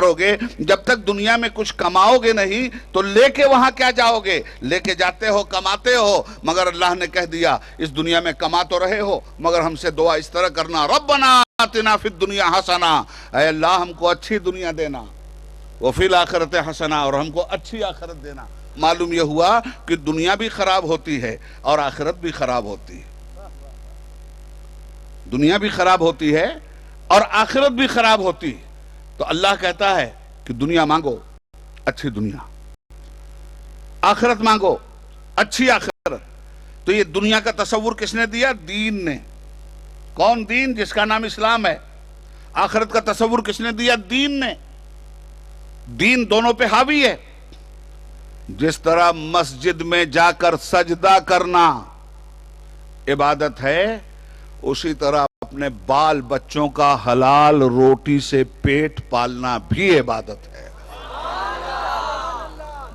کرو گے. جب تک دنیا میں کچھ کماؤ گے نہیں تو لے کے وہاں کیا جاؤ گے؟ لے کے جاتے ہو، کماتے ہو، مگر اللہ نے کہہ دیا اس دنیا میں کما تو رہے ہو مگر ہم سے دعا اس طرح کرنا، ربنا آتنا فی الدنیا حسنہ، اے اللہ ہم کو اچھی دنیا دینا، وفی الآخرت حسنہ، اور ہم کو اچھی آخرت دینا. معلوم یہ ہوا کہ دنیا بھی خراب ہوتی ہے اور آخرت بھی خراب ہوتی ہے. دنیا بھی خراب ہوتی ہے اور آخرت بھی خراب ہوتی ہے. تو اللہ کہتا ہے کہ دنیا مانگو اچھی دنیا، آخرت مانگو اچھی آخرت. تو یہ دنیا کا تصور کس نے دیا؟ دین نے. کون دین؟ جس کا نام اسلام ہے. آخرت کا تصور کس نے دیا؟ دین نے. دین دونوں پہ حاوی ہے. جس طرح مسجد میں جا کر سجدہ کرنا عبادت ہے، اسی طرح اپنے بال بچوں کا حلال روٹی سے پیٹ پالنا بھی عبادت ہے.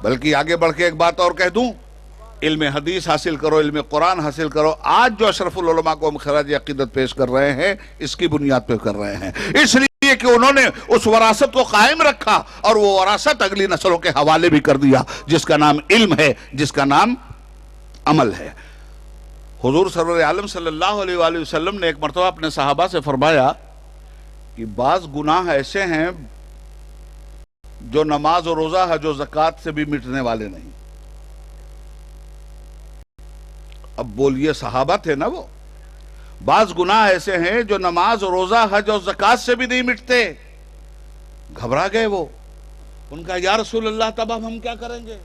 بلکہ آگے بڑھ کے ایک بات اور کہہ دوں، علم حدیث حاصل کرو، علم قرآن حاصل کرو. آج جو اشرف العلماء کو ہم خراج عقیدت پیش کر رہے ہیں اس کی بنیاد پہ کر رہے ہیں، اس لیے کہ انہوں نے اس وراثت کو قائم رکھا اور وہ وراثت اگلی نسلوں کے حوالے بھی کر دیا، جس کا نام علم ہے، جس کا نام عمل ہے. حضور سرور عالم صلی اللہ علیہ وآلہ وسلم نے ایک مرتبہ اپنے صحابہ سے فرمایا کہ بعض گناہ ایسے ہیں جو نماز و روزہ حج و زکوٰۃ سے بھی مٹنے والے نہیں. اب بولیے صحابہ تھے نا وہ. بعض گناہ ایسے ہیں جو نماز و روزہ حج اور زکوٰۃ سے بھی نہیں مٹتے. گھبرا گئے وہ. ان کا یا رسول اللہ تب ہم کیا کریں گے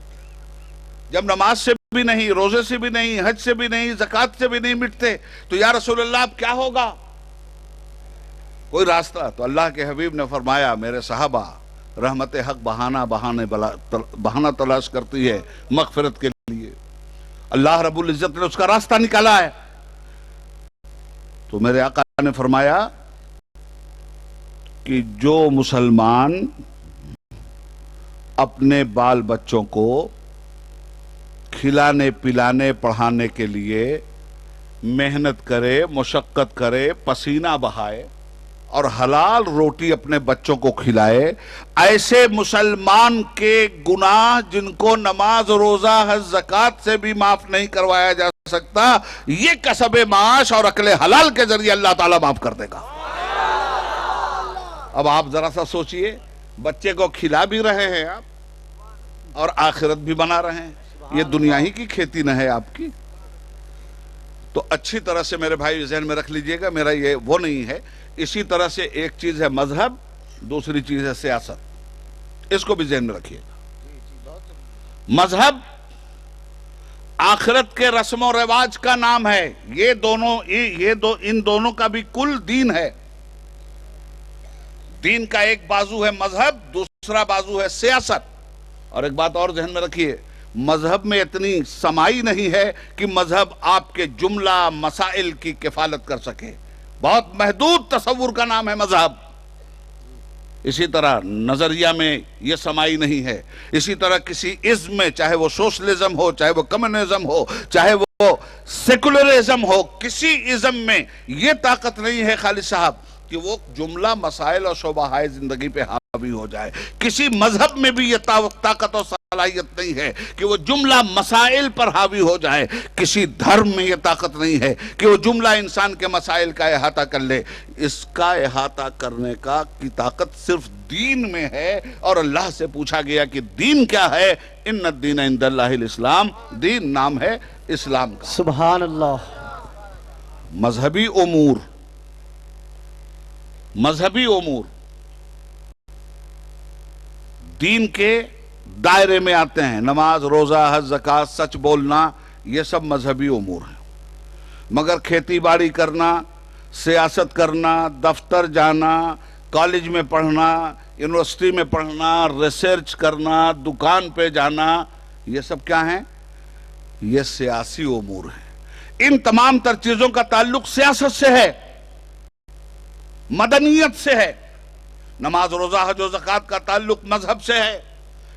جب نماز سے بھی نہیں، روزے سے بھی نہیں، حج سے بھی نہیں، زکوٰۃ سے بھی نہیں مٹتے؟ تو یا رسول اللہ اب کیا ہوگا؟ کوئی راستہ؟ تو اللہ کے حبیب نے فرمایا میرے صحابہ، رحمت حق بہانہ تلاش کرتی ہے مغفرت کے لیے. اللہ رب العزت نے اس کا راستہ نکالا ہے. تو میرے آقا نے فرمایا کہ جو مسلمان اپنے بال بچوں کو کھلانے پلانے پڑھانے کے لیے محنت کرے، مشقت کرے، پسینہ بہائے اور حلال روٹی اپنے بچوں کو کھلائے، ایسے مسلمان کے گناہ جن کو نماز روزہ حج زکوٰۃ سے بھی معاف نہیں کروایا جا سکتا، یہ کسب معاش اور اکل حلال کے ذریعے اللہ تعالیٰ معاف کر دے گا. اب آپ ذرا سا سوچئے، بچے کو کھلا بھی رہے ہیں آپ اور آخرت بھی بنا رہے ہیں. یہ دنیا ہی کی کھیتی نہ ہے آپ کی. تو اچھی طرح سے میرے بھائی ذہن میں رکھ لیجئے گا، میرا یہ وہ نہیں ہے. اسی طرح سے ایک چیز ہے مذہب، دوسری چیز ہے سیاست. اس کو بھی ذہن میں رکھیے گا. مذہب آخرت کے رسم و رواج کا نام ہے. ان دونوں کا بھی کل دین ہے. دین کا ایک بازو ہے مذہب، دوسرا بازو ہے سیاست. اور ایک بات اور ذہن میں رکھیے، مذہب میں اتنی سمائی نہیں ہے کہ مذہب آپ کے جملہ مسائل کی کفالت کر سکے. بہت محدود تصور کا نام ہے مذہب. اسی طرح نظریہ میں یہ سمائی نہیں ہے. اسی طرح کسی ازم میں، چاہے وہ سوشلزم ہو، چاہے وہ کمیونزم ہو، چاہے وہ سیکولرزم ہو، کسی ازم میں یہ طاقت نہیں ہے خالد صاحب کہ وہ جملہ مسائل اور شعبہ زندگی پہ حاوی ہو جائے. کسی مذہب میں بھی یہ طاقت اور صلاحیت نہیں ہے کہ وہ جملہ مسائل پر حاوی ہو جائے. کسی دھرم میں یہ طاقت نہیں ہے کہ وہ جملہ انسان کے مسائل کا احاطہ کر لے. اس کا احاطہ کرنے کی طاقت صرف دین میں ہے. اور اللہ سے پوچھا گیا کہ دین کیا ہے؟ ان الدین عند اللہ الاسلام. دین نام ہے اسلام کا. سبحان اللہ. مذہبی امور دین کے دائرے میں آتے ہیں. نماز، روزہ، حج، زکوٰۃ، سچ بولنا، یہ سب مذہبی امور ہیں. مگر کھیتی باڑی کرنا، سیاست کرنا، دفتر جانا، کالج میں پڑھنا، یونیورسٹی میں پڑھنا، ریسرچ کرنا، دکان پہ جانا، یہ سب کیا ہیں؟ یہ سیاسی امور ہیں. ان تمام تر چیزوں کا تعلق سیاست سے ہے، مدنیت سے ہے. نماز، روزہ، حج و زکوٰۃ کا تعلق مذہب سے ہے.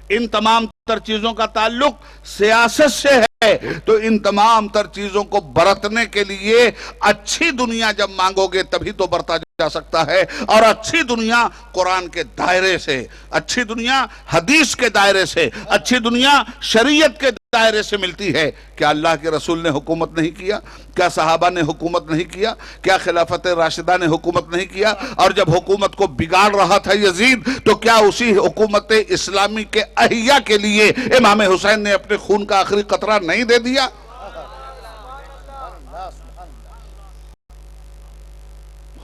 ان تمام تر چیزوں کا تعلق سیاست سے ہے تو ان تمام تر چیزوں کو برتنے کے لیے اچھی دنیا جب مانگو گے تبھی تو برتا جا سکتا ہے، اور اچھی دنیا قرآن کے دائرے سے، اچھی دنیا حدیث کے دائرے سے، اچھی دنیا شریعت کے دائرے سے ملتی ہے۔ کیا اللہ کے رسول نے حکومت نہیں کیا؟ کیا صحابہ نے حکومت نہیں کیا؟ کیا خلافت راشدہ نے حکومت نہیں کیا؟ اور جب حکومت کو بگاڑ رہا تھا یزید تو کیا اسی حکومت اسلامی کے احیاء کے لیے امام حسین نے اپنے خون کا آخری قطرہ نہیں دے دیا؟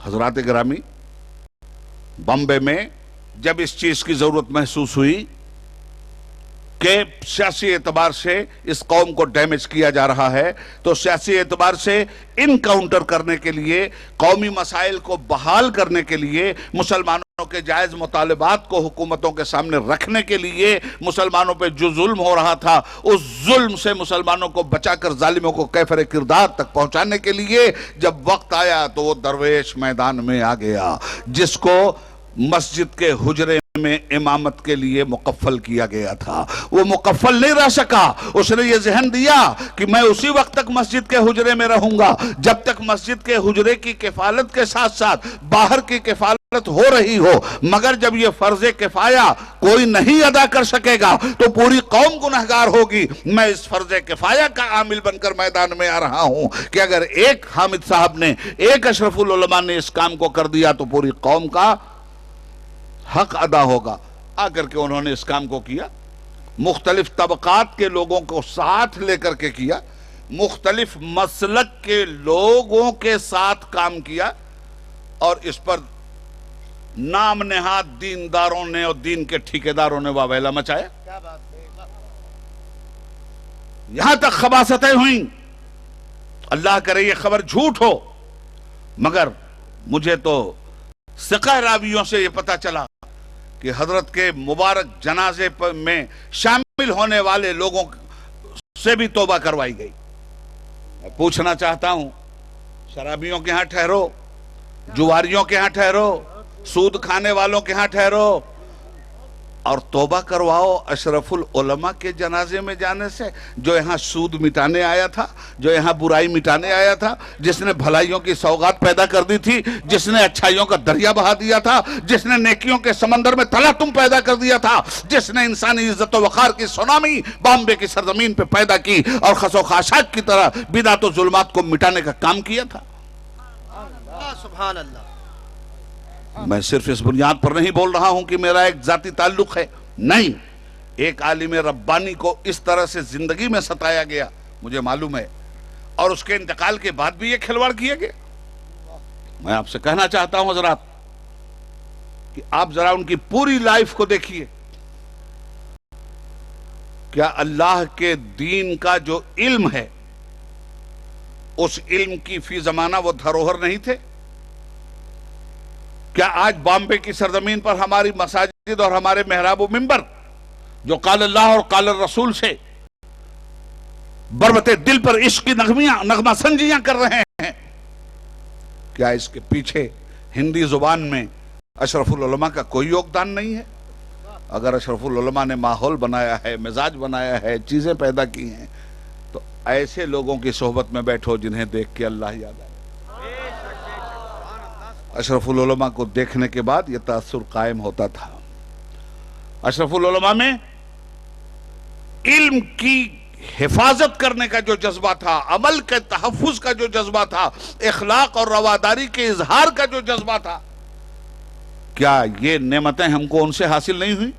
حضرات گرامی، بمبے میں جب اس چیز کی ضرورت محسوس ہوئی کہ سیاسی اعتبار سے اس قوم کو ڈیمیج کیا جا رہا ہے تو سیاسی اعتبار سے انکاؤنٹر کرنے کے لیے، قومی مسائل کو بحال کرنے کے لیے، مسلمانوں کے جائز مطالبات کو حکومتوں کے سامنے رکھنے کے لیے، مسلمانوں پہ جو ظلم ہو رہا تھا اس ظلم سے مسلمانوں کو بچا کر ظالموں کو کیفر کردار تک پہنچانے کے لیے جب وقت آیا تو وہ درویش میدان میں آ گیا جس کو مسجد کے حجرے میں امامت کے لیے مکفل کیا گیا تھا۔ وہ مکفل نہیں رہ سکا، اس نے یہ ذہن دیا کہ میں اسی وقت تک مسجد کے حجرے میں رہوں گا جب تک مسجد کے حجرے کی کفالت کے ساتھ ساتھ باہر کی کفالت ہو رہی ہو، مگر جب یہ فرض کفایہ کوئی نہیں ادا کر سکے گا تو پوری قوم گنہگار ہوگی۔ میں اس فرض کفایہ کا عامل بن کر میدان میں آ رہا ہوں کہ اگر ایک حامد صاحب نے، ایک اشرف العلماء نے اس کام کو کر دیا تو پوری قوم کا حق ادا ہوگا۔ آ کر کے انہوں نے اس کام کو کیا، مختلف طبقات کے لوگوں کو ساتھ لے کر کے کیا، مختلف مسلک کے لوگوں کے ساتھ کام کیا، اور اس پر نام نہاد دینداروں نے اور دین کے ٹھیکیداروں نے واویلا مچایا۔ یہاں تک خباثتیں ہوئیں۔ اللہ کرے یہ خبر جھوٹ ہو، مگر مجھے تو ثقہ راویوں سے یہ پتا چلا کہ حضرت کے مبارک جنازے میں شامل ہونے والے لوگوں سے بھی توبہ کروائی گئی۔ میں پوچھنا چاہتا ہوں، شرابیوں کے ہاں ٹھہرو، جواریوں کے ہاں ٹھہرو، سود کھانے والوں کے ہاں ٹھہرو اور توبہ کرواؤ اشرف العلماء کے جنازے میں جانے سے، جو یہاں سود مٹانے آیا تھا، جو یہاں برائی مٹانے آیا تھا، جس نے بھلائیوں کی سوغات پیدا کر دی تھی، جس نے اچھائیوں کا دریا بہا دیا تھا، جس نے نیکیوں کے سمندر میں تلاطم پیدا کر دیا تھا، جس نے انسانی عزت و وقار کی سونامی بامبے کی سرزمین پہ پیدا کی اور خس و خاشاک کی طرح بدعت و ظلمات کو مٹانے کا کام کیا تھا۔ سبحان اللہ۔ میں صرف اس بنیاد پر نہیں بول رہا ہوں کہ میرا ایک ذاتی تعلق ہے، نہیں، ایک عالم ربانی کو اس طرح سے زندگی میں ستایا گیا مجھے معلوم ہے، اور اس کے انتقال کے بعد بھی یہ کھلواڑ کیا گیا۔ میں آپ سے کہنا چاہتا ہوں حضرات کہ آپ ذرا ان کی پوری لائف کو دیکھیے۔ کیا اللہ کے دین کا جو علم ہے اس علم کی فی زمانہ وہ دھروہر نہیں تھے؟ کیا آج بامبے کی سرزمین پر ہماری مساجد اور ہمارے محراب و منبر جو قال اللہ اور قال الرسول سے بربط دل پر عشق کی نغمہ سنجیاں کر رہے ہیں، کیا اس کے پیچھے ہندی زبان میں اشرف العلماء کا کوئی یوگدان نہیں ہے؟ اگر اشرف العلماء نے ماحول بنایا ہے، مزاج بنایا ہے، چیزیں پیدا کی ہیں، تو ایسے لوگوں کی صحبت میں بیٹھو جنہیں دیکھ کے اللہ یاد آئے۔ اشرف العلماء کو دیکھنے کے بعد یہ تاثر قائم ہوتا تھا۔ اشرف العلماء میں علم کی حفاظت کرنے کا جو جذبہ تھا، عمل کے تحفظ کا جو جذبہ تھا، اخلاق اور رواداری کے اظہار کا جو جذبہ تھا، کیا یہ نعمتیں ہم کو ان سے حاصل نہیں ہوئی؟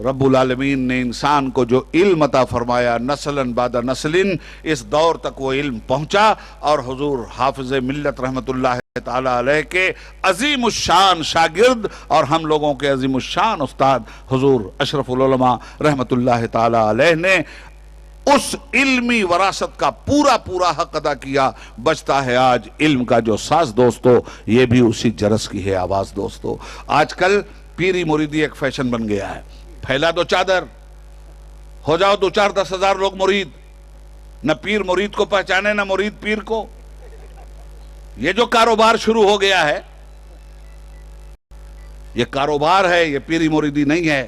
رب العالمین نے انسان کو جو علم عطا فرمایا، نسلاً بعد نسلن، اس دور تک وہ علم پہنچا، اور حضور حافظ ملت رحمت اللہ تعالیٰ علیہ کے عظیم الشان شاگرد اور ہم لوگوں کے عظیم الشان استاد حضور اشرف العلماء رحمت اللہ تعالیٰ علیہ نے اس علمی وراثت کا پورا حق ادا کیا۔ بچتا ہے آج علم کا جو ساز دوستو، یہ بھی اسی جرس کی ہے آواز دوستو۔ آج کل پیری مریدی ایک فیشن بن گیا ہے، پھیلا دو چادر، ہو جاؤ 2-4-10 ہزار لوگ مرید، نہ پیر مرید کو پہچانے نہ مرید پیر کو۔ یہ جو کاروبار شروع ہو گیا ہے، یہ کاروبار ہے، یہ پیری مریدی نہیں ہے۔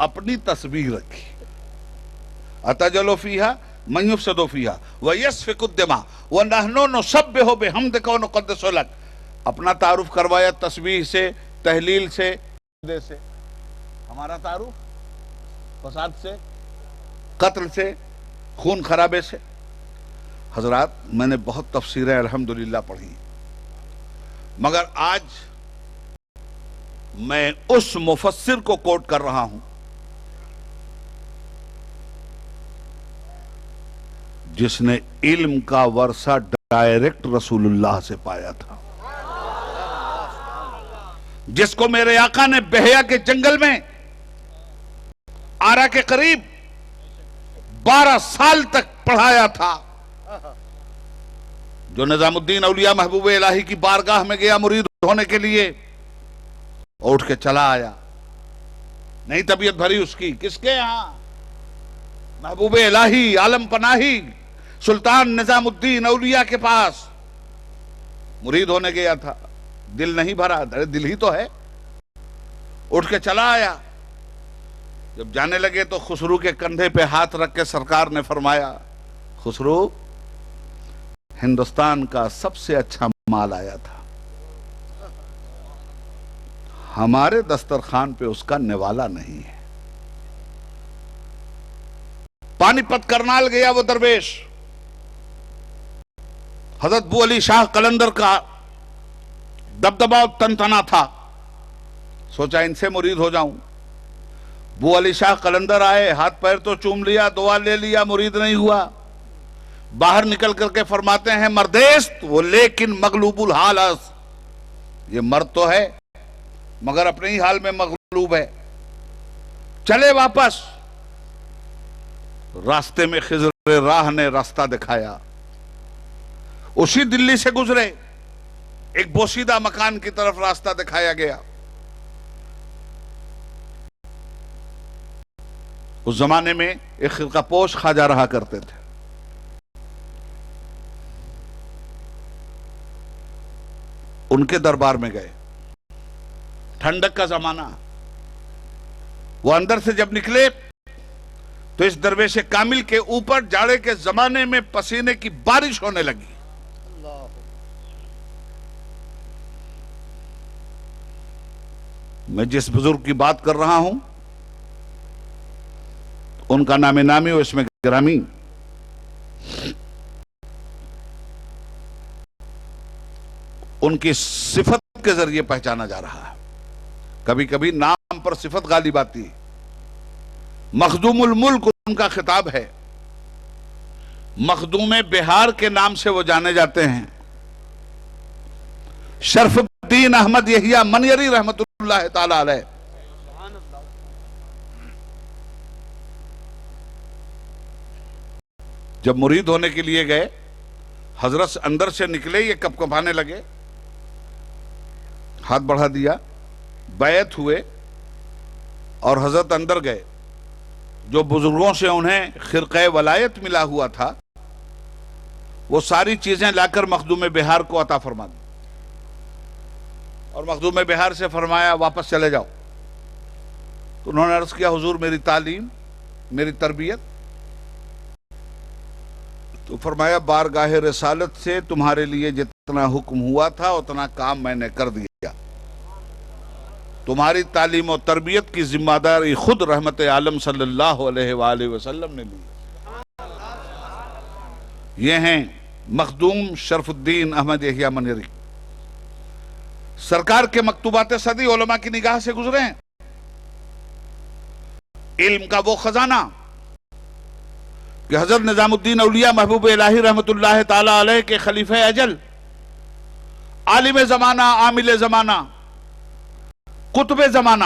اپنی تسبیح رکھی. اتجلو فیہا من یفسد فیہا ویسفک الدماء ونحن نسبح بحمدک ونقدس لک. اپنا تعارف کروایا تسبیح سے، تحلیل سے، ہمارا تعارف فساد سے، قتل سے، خون خرابے سے. حضرات میں نے بہت تفسیریں الحمدللہ پڑھی، مگر آج میں اس مفسر کو کوٹ کر رہا ہوں جس نے علم کا ورثہ ڈائریکٹ رسول اللہ سے پایا تھا، جس کو میرے آقا نے بہیا کے جنگل میں آرا کے قریب 12 سال تک پڑھایا تھا، جو نظام الدین اولیاء محبوب الہی کی بارگاہ میں گیا مرید ہونے کے لیے، اٹھ کے چلا آیا. نہیں طبیعت بھری اس کی، کس کے یہاں؟ محبوب الہی عالم پناہی سلطان نظام الدین اولیاء کے پاس مرید ہونے گیا تھا. دل نہیں بھرا، دل ہی تو ہے. اٹھ کے چلا آیا. جب جانے لگے تو خسرو کے کندھے پہ ہاتھ رکھ کے سرکار نے فرمایا، خسرو ہندوستان کا سب سے اچھا مال آیا تھا، ہمارے دسترخوان پہ اس کا نوالا نہیں ہے. پانی پت کرنال گیا وہ درویش، حضرت بو علی شاہ قلندر کا دبدبا تنتنا تھا، سوچا ان سے مرید ہو جاؤں. بو علی شاہ قلندر آئے، ہاتھ پیر تو چوم لیا، دعا لے لیا، مرید نہیں ہوا. باہر نکل کر کے فرماتے ہیں مردیست وہ لیکن مغلوب الحال اس، یہ مرد تو ہے مگر اپنے ہی حال میں مغلوب ہے. چلے واپس. راستے میں خضر راہ نے راستہ دکھایا، اسی دلی سے گزرے، ایک بوسیدہ مکان کی طرف راستہ دکھایا گیا. اس زمانے میں ایک خرقہ پوش خواجہ رہا کرتے تھے. ان کے دربار میں گئے، ٹھنڈک کا زمانہ. وہ اندر سے جب نکلے تو اس درویش کامل کے اوپر جاڑے کے زمانے میں پسینے کی بارش ہونے لگی. میں جس بزرگ کی بات کر رہا ہوں ان کا نام نامی و اسم گرامی ان کی صفت کے ذریعے پہچانا جا رہا ہے. کبھی کبھی نام پر صفت غالب آتی ہے. مخدوم الملک ان کا خطاب ہے. مخدوم بہار کے نام سے وہ جانے جاتے ہیں. شرف الدین احمد یحییٰ منیری رحمت اللہ تعالی علیہ. جب مرید ہونے کے لیے گئے، حضرت اندر سے نکلے، یہ کپ کپانے لگے، ہاتھ بڑھا دیا، بیعت ہوئے اور حضرت اندر گئے. جو بزرگوں سے انہیں خرقہ ولایت ملا ہوا تھا وہ ساری چیزیں لا کر مخدوم بہار کو عطا فرما دی، اور مخدوم بہار سے فرمایا واپس چلے جاؤ. تو انہوں نے عرض کیا حضور میری تعلیم، میری تربیت. تو فرمایا بارگاہ رسالت سے تمہارے لیے جتنا حکم ہوا تھا اتنا کام میں نے کر دیا. تمہاری تعلیم و تربیت کی ذمہ داری خود رحمت عالم صلی اللہ علیہ وآلہ وسلم نے لی. یہ ہیں مخدوم شرف الدین احمد یحییٰ منیری. سرکار کے مکتوبات صدی علماء کی نگاہ سے گزرے ہیں. علم کا وہ خزانہ کہ حضرت نظام الدین اولیاء محبوب الہی رحمت اللہ تعالی علیہ کے خلیفہ اجل، عالم زمانہ، عامل زمانہ، قطب زمانہ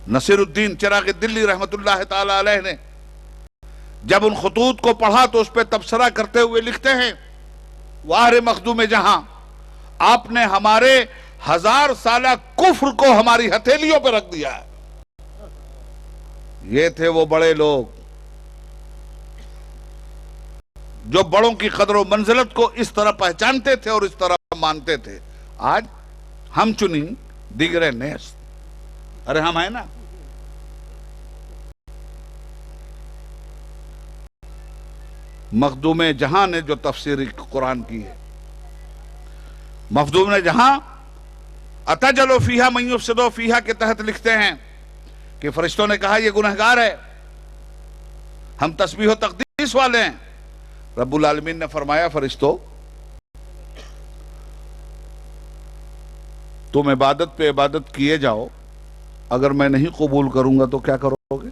نصیر الدین چراغ دلی رحمت اللہ تعالی علیہ نے جب ان خطوط کو پڑھا تو اس پہ تبصرہ کرتے ہوئے لکھتے ہیں واہ مخدوم جہاں، آپ نے ہمارے 1000 سالہ کفر کو ہماری ہتھیلیوں پہ رکھ دیا ہے. یہ تھے وہ بڑے لوگ جو بڑوں کی قدر و منزلت کو اس طرح پہچانتے تھے اور اس طرح مانتے تھے. آج ہم چنیں دیگرے نیست. ارے ہم ہیں نا. مخدوم جہاں نے جو تفسیر قرآن کی ہے، مخدوم جہاں اتجلو فیہا من یفسدو فیہا کے تحت لکھتے ہیں کہ فرشتوں نے کہا یہ گنہگار ہے، ہم تسبیح و تقدیس والے ہیں. رب العالمین نے فرمایا فرشتوں تم عبادت پہ عبادت کیے جاؤ، اگر میں نہیں قبول کروں گا تو کیا کرو گے؟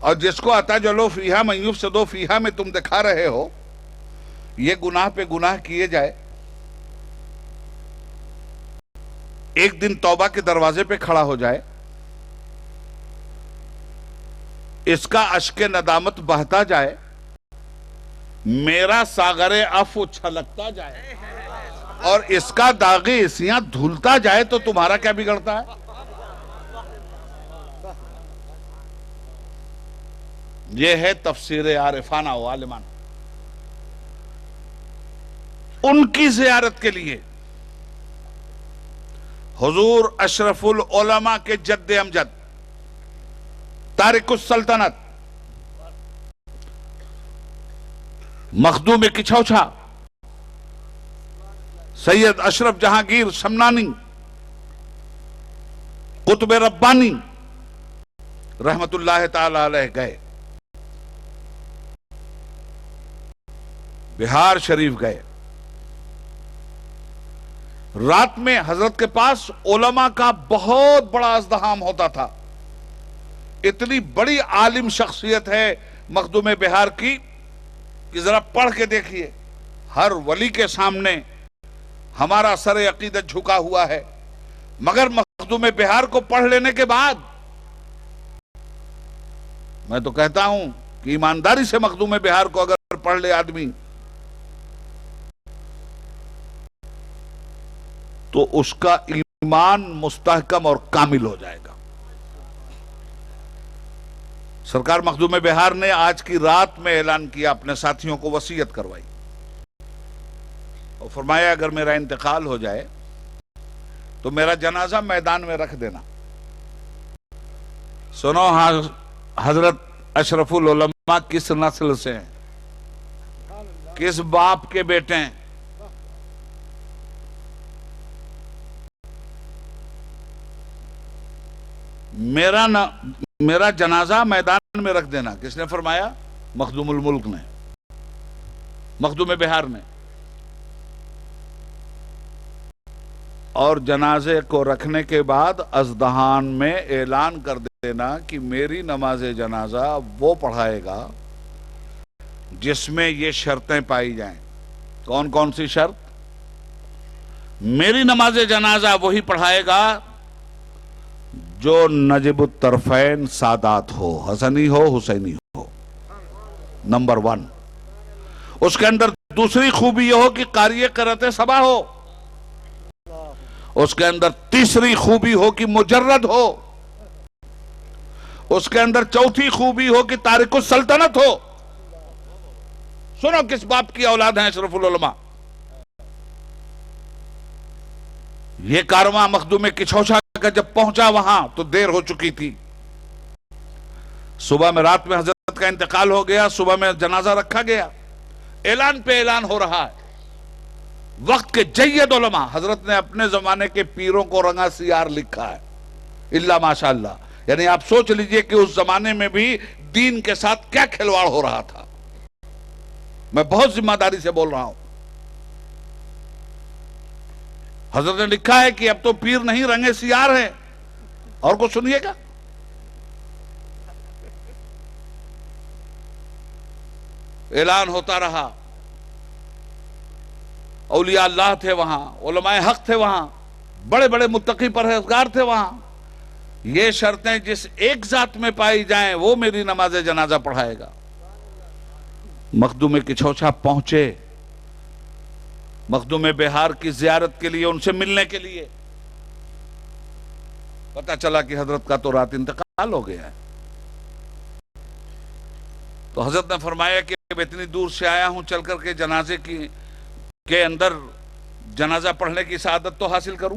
اور جس کو اتجلو فیہا من یفسدو فیہا میں تم دکھا رہے ہو، یہ گناہ پہ گناہ کیے جائے، ایک دن توبہ کے دروازے پہ کھڑا ہو جائے، اس کا اشک ندامت بہتا جائے، میرا ساغر عفو چھلکتا جائے، اور اس کا داغ عصیاں دھلتا جائے تو تمہارا کیا بگڑتا ہے؟ یہ ہے تفسیر عارفانہ و عالمانہ. ان کی زیارت کے لیے حضور اشرف العلماء کے جد امجد تارک السلطنت مخدوم کچھوچھا سید اشرف جہانگیر شمنانی قطب ربانی رحمت اللہ تعالی علیہ گئے، بہار شریف گئے. رات میں حضرت کے پاس علماء کا بہت بڑا ازدحام ہوتا تھا. اتنی بڑی عالم شخصیت ہے مخدوم بہار کی کہ ذرا پڑھ کے دیکھیے، ہر ولی کے سامنے ہمارا سر عقیدت جھکا ہوا ہے، مگر مخدوم بہار کو پڑھ لینے کے بعد میں تو کہتا ہوں کہ ایمانداری سے مخدوم بہار کو اگر پڑھ لے آدمی تو اس کا ایمان مستحکم اور کامل ہو جائے گا. سرکار مخدوم بہار نے آج کی رات میں اعلان کیا، اپنے ساتھیوں کو وصیت کروائی اور فرمایا اگر میرا انتقال ہو جائے تو میرا جنازہ میدان میں رکھ دینا. سنو حضرت اشرف العلماء کس نسل سے ہیں، کس باپ کے بیٹے ہیں. میرا جنازہ میدان میں رکھ دینا. کس نے فرمایا؟ مخدوم الملک نے، مخدوم بہار نے. اور جنازے کو رکھنے کے بعد ازدحان میں اعلان کر دینا کہ میری نماز جنازہ وہ پڑھائے گا جس میں یہ شرطیں پائی جائیں. کون کون سی شرط؟ میری نماز جنازہ وہی پڑھائے گا جو نجب الطرفین سادات ہو، حسنی ہو حسینی ہو. نمبر 1. اس کے اندر دوسری خوبی یہ ہو کہ قاری قرأت سبا ہو. اس کے اندر تیسری خوبی ہو کہ مجرد ہو. اس کے اندر چوتھی خوبی ہو کہ تارک السلطنت ہو. سنو کس باپ کی اولاد ہیں اشرف العلماء. یہ کارواں مخدوم کچھوچھا کا جب پہنچا وہاں تو دیر ہو چکی تھی. صبح میں، رات میں حضرت کا انتقال ہو گیا، صبح میں جنازہ رکھا گیا. اعلان پہ اعلان ہو رہا ہے. وقت کے جید علماء، حضرت نے اپنے زمانے کے پیروں کو رنگا سیار لکھا ہے اللہ ماشاءاللہ. یعنی آپ سوچ لیجئے کہ اس زمانے میں بھی دین کے ساتھ کیا کھلواڑ ہو رہا تھا. میں بہت ذمہ داری سے بول رہا ہوں. حضرت نے لکھا ہے کہ اب تو پیر نہیں رنگے سیار ہیں. اور کچھ سنیے گا. اعلان ہوتا رہا. اولیاء اللہ تھے وہاں، علماء حق تھے وہاں، بڑے بڑے متقی پرہیزگار تھے وہاں. یہ شرطیں جس ایک ذات میں پائی جائیں وہ میری نماز جنازہ پڑھائے گا. مخدوم کچھوچھا پہنچے مخدوم بہار کی زیارت کے لیے، ان سے ملنے کے لیے. پتہ چلا کہ حضرت کا تو رات انتقال ہو گیا ہے. تو حضرت نے فرمایا کہ اتنی دور سے آیا ہوں، چل کر کے جنازے کے اندر جنازہ پڑھنے کی سعادت تو حاصل کروں.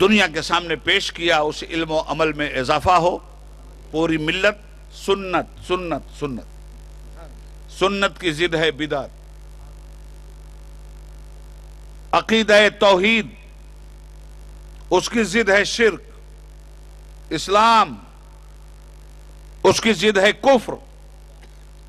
دنیا کے سامنے پیش کیا، اس علم و عمل میں اضافہ ہو. پوری ملت سنت سنت سنت، سنت کی ضد ہے بدعت. عقیدہ توحید، اس کی ضد ہے شرک. اسلام، اس کی ضد ہے کفر.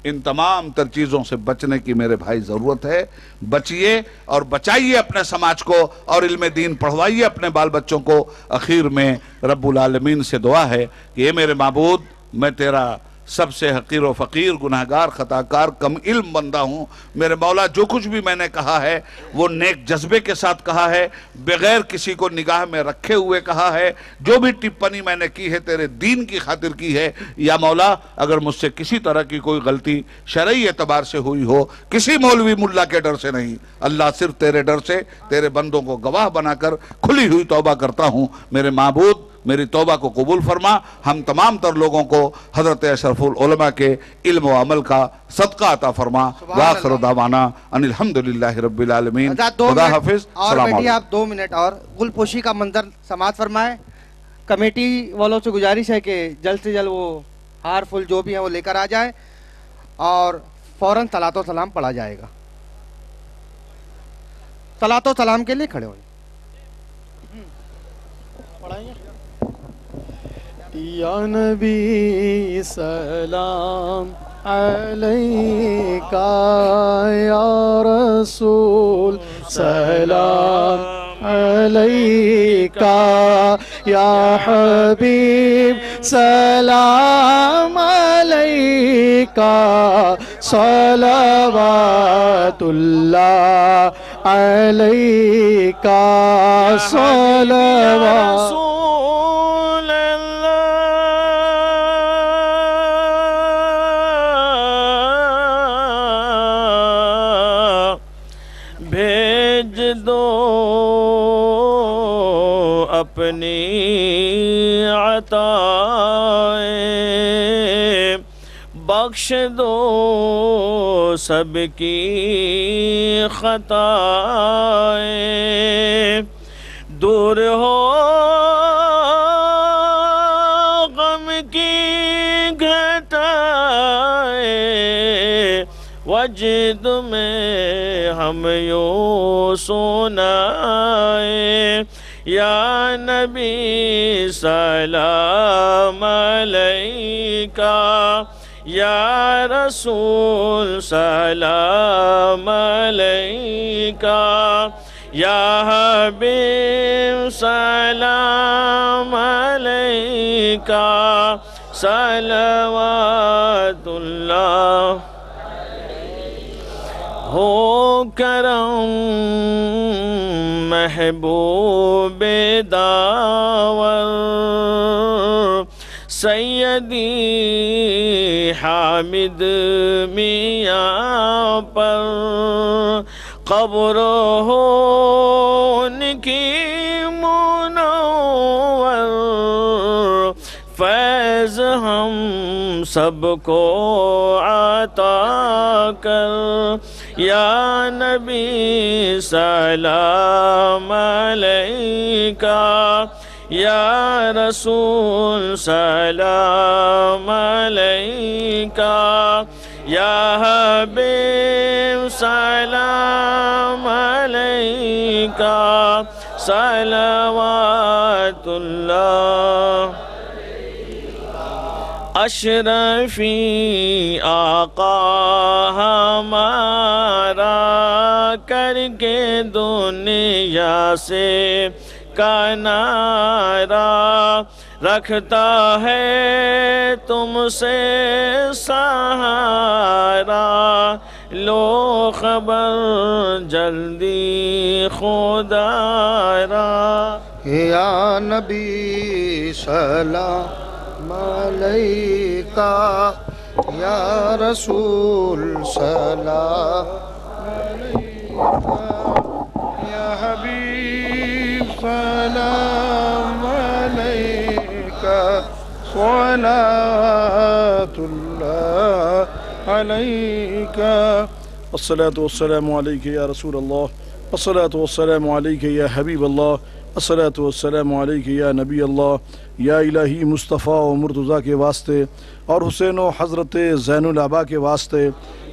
ان تمام تر چیزوں سے بچنے کی میرے بھائی ضرورت ہے. بچیے اور بچائیے اپنے سماج کو، اور علم دین پڑھوائیے اپنے بال بچوں کو. اخیر میں رب العالمین سے دعا ہے کہ اے میرے معبود، میں تیرا سب سے حقیر و فقیر، گناہگار، خطاکار، کم علم بندہ ہوں. میرے مولا، جو کچھ بھی میں نے کہا ہے وہ نیک جذبے کے ساتھ کہا ہے، بغیر کسی کو نگاہ میں رکھے ہوئے کہا ہے. جو بھی ٹپنی میں نے کی ہے تیرے دین کی خاطر کی ہے. یا مولا، اگر مجھ سے کسی طرح کی کوئی غلطی شرعی اعتبار سے ہوئی ہو، کسی مولوی ملا کے ڈر سے نہیں، اللہ صرف تیرے ڈر سے تیرے بندوں کو گواہ بنا کر کھلی ہوئی توبہ کرتا ہوں. میرے معبود، میری توبہ کو قبول فرما. ہم تمام تر لوگوں کو حضرت اشرف العلماء کے علم و عمل کا صدقہ عطا فرما. وآخر دعوانا ان الحمدللہ رب العالمین. خدا حافظ. اور السلام بیٹی علیکم. آپ 2 منٹ اور گل پوشی کا منظر سماعت فرمائے. کمیٹی والوں سے گزارش ہے کہ جلد سے جلد وہ ہار پھول جو بھی ہیں وہ لے کر آ جائے، اور فوراً صلاۃ و سلام پڑھا جائے گا. صلاۃ و سلام کے لیے کھڑے ہوئے. یا نبی سلام علیکہ، یا رسول سلام علیکہ، یا حبیب سلام علیکہ، صلوات اللہ علیکہ، صلوات اپنی عطائیں، بخش دو سب کی خطائیں، دور ہو غم کی گھٹائیں، وجد میں ہم یوں سنائیں. یا نبی سلام علیکہ، یا رسول سلام علیکہ، یا حبیب سلام علیکہ، صلوات اللہ. ہو کرم محبوب داور، سیدی حامد میاں پر، قبر ہو ان کی منور، فیض ہم سب کو عطا کر. یا نبی سلام علیکہ، یا رسول سلام علیکہ، یا حبیب سلام علیکہ، صلوات اللہ. اشرفی آقا ہمارا، کر کے دنیا سے کنارہ، رکھتا ہے تم سے سہارا. لو خبر جلدی خدا را. یا نبی سلام علیکہ، یا رسول سلام علیکہ، یا حبیب سلام علیکہ، صلوات اللہ علیکہ. الصلاة والسلام علیکہ یا رسول اللہ، الصلاة والسلام علیکہ یا حبیب اللہ، الصلاۃ والسلام علیک یا نبی اللہ، یا الہی مصطفیٰ و مرتضیٰ کے واسطے، اور حسین و حضرت زین العبا کے واسطے،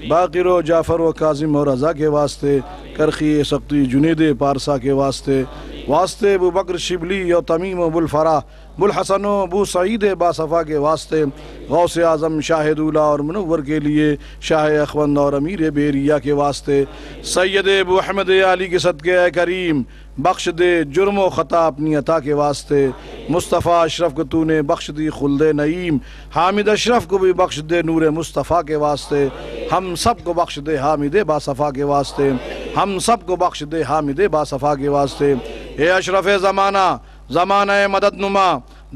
باقر و جعفر و کاظم و رضا کے واسطے، کرخی سقطی جنید پارسا کے واسطے، واسطے ابو بکر شبلی و تمیم و بلفرا بلحسن و ابو سعید باصفا کے واسطے، غوث اعظم شاہ دولہ اور منور کے لیے شاہ اخوند اور امیر بیریہ کے واسطے، سید ابو احمد علی کے صدقے اے کریم بخش دے جرم و خطا اپنی عطا کے واسطے، مصطفیٰ اشرف کو تو نے بخش دی خلد نعیم، حامد اشرف کو بھی بخش دے نور مصطفیٰ کے واسطے، ہم سب کو بخش دے حامد باصفا کے واسطے، ہم سب کو بخش دے حامد باصفا کے واسطے۔ اے اشرف زمانہ، زمانہ مدد نما،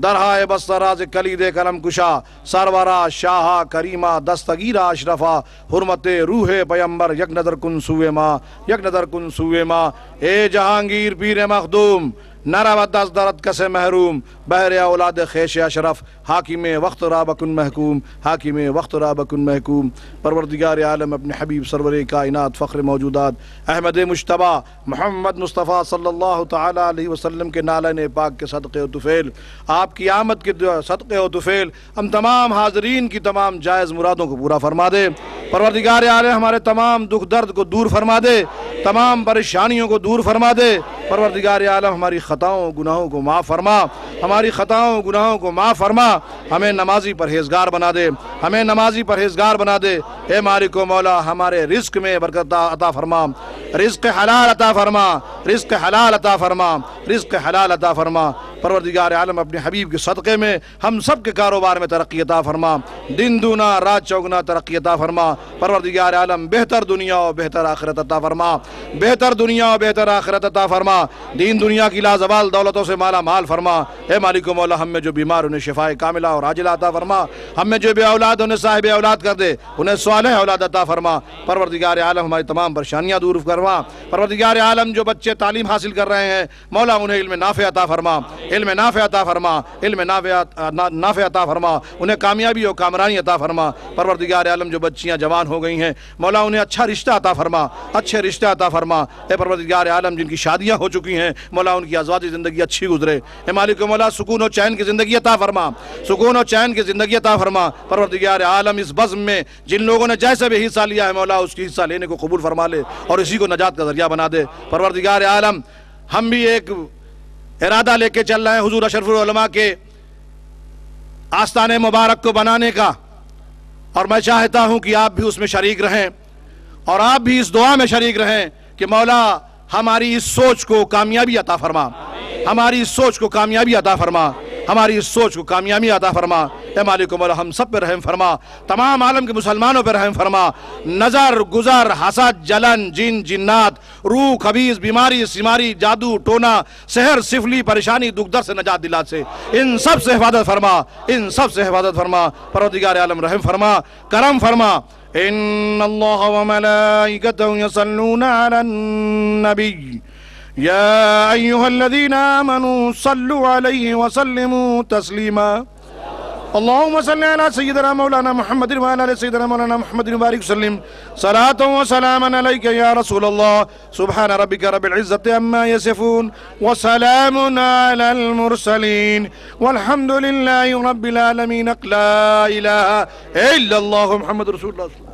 درہائے بستہ راز کلید کرم کشا، سرورا شاہا کریمہ دستگیرہ اشرفا، حرمت روح پیمبر یک نظر کن سوئے ماں، یک نظر کن سوئے ماں۔ اے جہانگیر پیر مخدوم، نہ رود دست درد کسے محروم، بہر اولاد خیش اشرف، حاکم وقت را بکن محکوم، حاکم وقت را بکن محکوم۔ پروردگار عالم اپنے حبیب سرور کائنات فخر موجودات احمد مجتبیٰ محمد مصطفیٰ صلی اللہ تعالیٰ علیہ وسلم کے نالین پاک کے صدقے و طفیل، آپ کی آمد کے صدقے و طفیل ہم تمام حاضرین کی تمام جائز مرادوں کو پورا فرما دے۔ پروردگار عالم ہمارے تمام دکھ درد کو دور فرما دے، تمام پریشانیوں کو دور فرما دے۔ پروردگار عالم ہماری خطاؤں گناہوں کو معاف فرما، ہماری خطاؤں گناہوں کو معاف فرما، ہمیں نمازی پرہیزگار بنا دے، ہمیں نمازی پرہیزگار بنا دے۔ اے مالک و مولا ہمارے رزق میں برکت عطا فرما، رزق حلال عطا فرما، رزق حلال عطا فرما، رزق حلال عطا فرما۔ پروردگار عالم اپنے حبیب کے صدقے میں ہم سب کے کاروبار میں ترقی عطا فرما، دن دونا رات چوگنا ترقی عطا فرما۔ پروردگار عالم بہتر دنیا و بہتر آخرت عطا فرما، بہتر دنیا و بہتر آخرت عطا فرما، دین دنیا کی لازوال دولتوں سے مالا مال فرما۔ اے مالک و مولا ہم میں جو بیمار انہیں شفائے کاملہ اور عاجلہ عطا فرما، ہم میں جو بے اولاد انہیں صاحب اولاد کر دے، انہیں صالح اولاد عطا فرما۔ پروردگار عالم ہماری تمام پریشانیاں دور فرما۔ پروردگار عالم جو بچے تعلیم حاصل کر رہے ہیں مولا انہیں علم نافع عطا فرما، علم نافع عطا فرما، علم نافع عطا فرما، انہیں کامیابی و کامرانی عطا فرما۔ پروردگار عالم جو بچیاں جوان ہو گئی ہیں مولا انہیں اچھا رشتہ عطا فرما، اچھے رشتہ عطا فرما۔ اے پروردگار عالم جن کی شادیاں ہو چکی ہیں مولا ان کی ازواجی زندگی اچھی گزرے۔ اے مالک و مولا سکون و چین کی زندگی عطا فرما، سکون و چین کی زندگی عطا فرما۔ پروردگار عالم اس بزم میں جن لوگوں نے جیسے بھی حصہ لیا ہے مولا اس کی حصہ لینے کو قبول فرما لے اور اسی کو نجات کا ذریعہ بنا دے۔ پروردگار عالم ہم بھی ایک ارادہ لے کے چل رہے ہیں حضور اشرف العلماء کے آستانے مبارک کو بنانے کا، اور میں چاہتا ہوں کہ آپ بھی اس میں شریک رہیں اور آپ بھی اس دعا میں شریک رہیں کہ مولا ہماری اس سوچ کو کامیابی عطا فرما، ہماری اس سوچ کو کامیابی عطا فرما، ہماری اس سوچ کو کامیابی عطا فرما۔ اے مالک و مولا ہم سب پہ رحم فرما، تمام عالم کے مسلمانوں پہ رحم فرما۔ نظر گزر حسد جلن جن جنات روح خبیث بیماری سماری جادو ٹونا سحر سفلی پریشانی دکھ درد سے نجات دلا سے ان سب سے حفاظت فرما، ان سب سے حفاظت فرما۔ پروردگار عالم رحم فرما، کرم فرما۔ ان اللہ وملائکتہ یصلون علی النبی یا ایہا الذین آمنوا صلوا علیہ وسلموا تسلیما۔ اللہم صلی علی سیدنا مولانا محمد وعلی آل سیدنا مولانا محمد وبارک وسلم صلاۃ و سلاما علیک یا رسول اللہ۔ سبحان ربک رب العزۃ عما یصفون وسلام علی المرسلین والحمد للہ رب العالمین۔ لا الہ الا اللہ محمد رسول اللہ۔